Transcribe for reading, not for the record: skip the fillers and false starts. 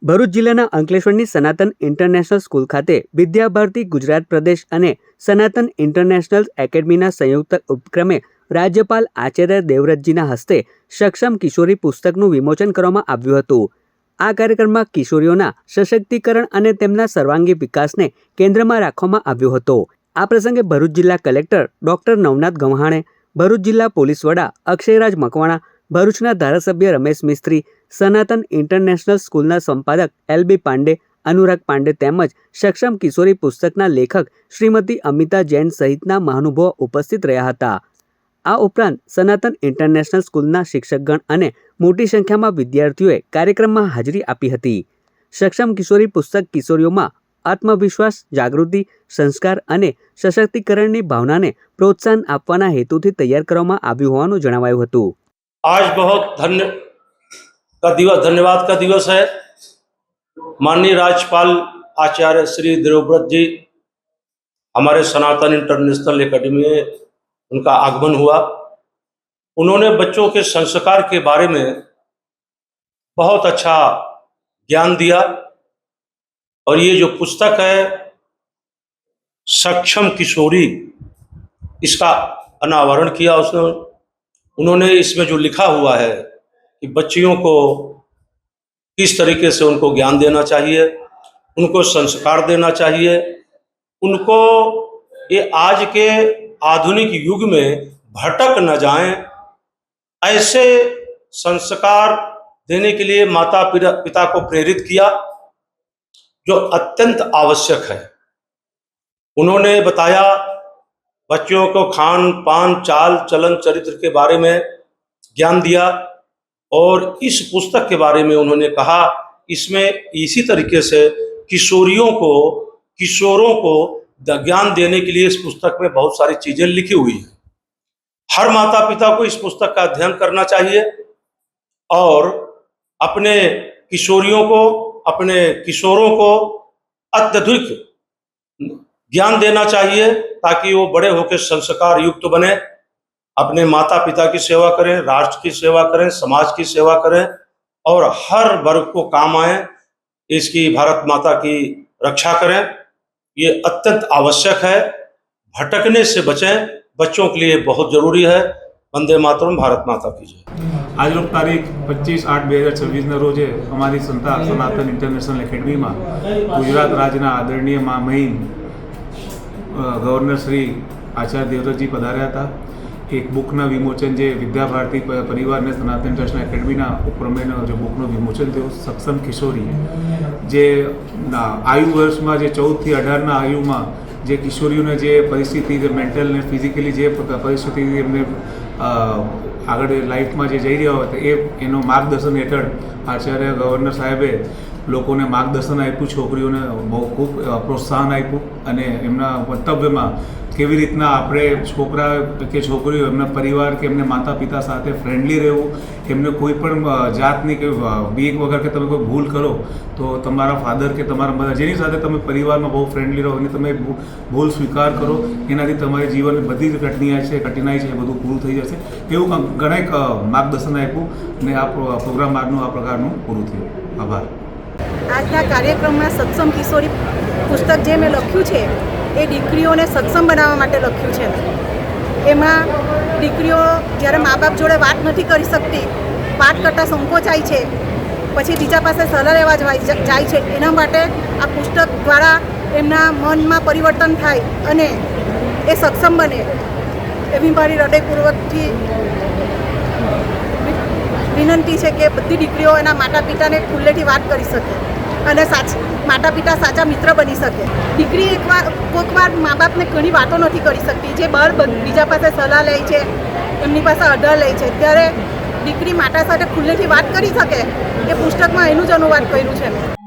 ભરૂચ જિલ્લાના અંકલેશ્વરની સનાતન international school ખાતે વિદ્યા ભારતી ગુજરાત પ્રદેશ અને સનાતન ઇન્ટરનેશનલ એકેડમીના સંયુક્ત ઉપક્રમે રાજ્યપાલ આચાર્ય દેવવ્રતજીના હસ્તે સક્ષમ કિશોરી પુસ્તકનું વિમોચન કરવામાં આવ્યું હતું। આ કાર્યક્રમમાં કિશોરીઓના સશક્તિકરણ અને તેમના સર્વાંગી વિકાસને કેન્દ્રમાં રાખવામાં આવ્યો હતો। આ પ્રસંગે ભરૂચ જિલ્લા કલેક્ટર ડોક્ટર નવનાથ ગવ્હાણે, ભરૂચ જિલ્લા પોલીસ વડા અક્ષયરાજ મકવાણા, ભરૂચના ધારાસભ્ય રમેશ મિસ્ત્રી, સનાતન ઇન્ટરનેશનલ સ્કૂલના સંપાદક એલ.બી. પાંડે, અનુરાગ પાંડે તેમજ સક્ષમ કિશોરી પુસ્તકના લેખક શ્રીમતી અમિતા જૈન સહિતના મહાનુભાવો ઉપસ્થિત રહ્યા હતા। આ ઉપરાંત સનાતન ઇન્ટરનેશનલ સ્કૂલના શિક્ષકગણ અને મોટી સંખ્યામાં વિદ્યાર્થીઓએ કાર્યક્રમમાં હાજરી આપી હતી। સક્ષમ કિશોરી પુસ્તક કિશોરીઓમાં આત્મવિશ્વાસ, જાગૃતિ, સંસ્કાર અને સશક્તિકરણની ભાવનાને પ્રોત્સાહન આપવાના હેતુથી તૈયાર કરવામાં આવ્યું હોવાનું જણાવાયું હતું। आज बहुत धन्यवाद का दिवस है। माननीय राज्यपाल आचार्य श्री देवव्रत जी हमारे सनातन इंटरनेशनल एकेडमी में उनका आगमन हुआ। उन्होंने बच्चों के संस्कार के बारे में बहुत अच्छा ज्ञान दिया और ये जो पुस्तक है सक्षम किशोरी, इसका अनावरण किया उन्होंने। इसमें जो लिखा हुआ है कि बच्चियों को किस तरीके से उनको ज्ञान देना चाहिए, उनको संस्कार देना चाहिए, उनको ये आज के आधुनिक युग में भटक न जाएं, ऐसे संस्कार देने के लिए माता पिता को प्रेरित किया, जो अत्यंत आवश्यक है। उन्होंने बताया बच्चों को खान पान, चाल चलन, चरित्र के बारे में ज्ञान दिया और इस पुस्तक के बारे में उन्होंने कहा इसमें इसी तरीके से किशोरों को ज्ञान देने के लिए इस पुस्तक में बहुत सारी चीज़ें लिखी हुई हैं। हर माता पिता को इस पुस्तक का अध्ययन करना चाहिए और अपने किशोरियों को, अपने किशोरों को अत्यधिक ज्ञान देना चाहिए ताकि वो बड़े होकर संस्कार युक्त बने, अपने माता पिता की सेवा करें, राष्ट्र की सेवा करें, समाज की सेवा करें और हर वर्ग को काम आए, इसकी भारत माता की रक्षा करें। ये अत्यंत आवश्यक है। भटकने से बचें, बच्चों के लिए बहुत जरूरी है। वंदे मातरम, भारत माता की जय। आज लोग तारीख 25/8/2026 रोजे हमारी संस्था सनातन इंटरनेशनल एकेडमी में गुजरात राज्य आदरणीय महामहिम गवर्नर श्री आचार्य देवव्रतजी पधार्या था। एक बुकना विमोचन जे विद्या भारती परिवार ने सनातन इंटरनेशनल एकेडमी उपक्रमे जो बुकनो विमोचन थयो सक्षम किशोरी, जे आयु वर्ष में जे 14 થી 18 आयु में जे किशोरीओने जे परिस्थिति मेंटल ने फिजिकली जे परिस्थिति एमने आगळ लाइफ में जे जई रह्या होय एनो मार्गदर्शन हेठळ आचार्य गवर्नर साहेबे लोकोने मार्गदर्शन आप्युं, छोकरीओने बहु खूब प्रोत्साहन आप्युं અને એમના વક્તવ્યમાં કેવી રીતના આપણે છોકરા કે છોકરીઓ એમના પરિવાર કે એમને માતા પિતા સાથે ફ્રેન્ડલી રહેવું, એમને કોઈ પણ જાતની કે બીક વગર કે તમે કોઈ ભૂલ કરો તો તમારા ફાધર કે તમારા મધર જેની સાથે તમે પરિવારમાં બહુ ફ્રેન્ડલી રહો અને તમે ભૂલ સ્વીકાર કરો, એનાથી તમારી જીવનની બધી જ કઠિનાઈ છે એ બધું પૂરું થઈ જશે એવું ઘણા માર્ગદર્શન આપ્યું અને આ પ્રોગ્રામ આજનું આ પ્રકારનું પૂરું થયું। આભાર। આજના કાર્યક્રમમાં સક્ષમ કિશોરી પુસ્તક જે મેં લખ્યું છે એ દીકરીઓને સક્ષમ બનાવવા માટે લખ્યું છે। એમાં દીકરીઓ જ્યારે મા બાપ જોડે વાત નથી કરી શકતી, વાત કરતાં સંકોચાય છે, પછી બીજા પાસે સલાહ લેવા જાય છે, એના માટે આ પુસ્તક દ્વારા એમના મનમાં પરિવર્તન થાય અને એ સક્ષમ બને એવી મારી હૃદયપૂર્વકથી વિનંતી છે કે બધી દીકરીઓ એના માતા પિતાને ખુલ્લેથી વાત કરી શકે અને માતા પિતા સાચા મિત્ર બની શકે। દીકરી કોઈક વાર મા બાપને ઘણી વાતો નથી કરી શકતી, જે બહાર બીજા પાસે સલાહ લે છે, એમની પાસે આધાર લે છે, ત્યારે દીકરી માતા સાથે ખુલ્લેથી વાત કરી શકે એ પુસ્તકમાં એનું જ અનુવાદ કર્યું છે મેં।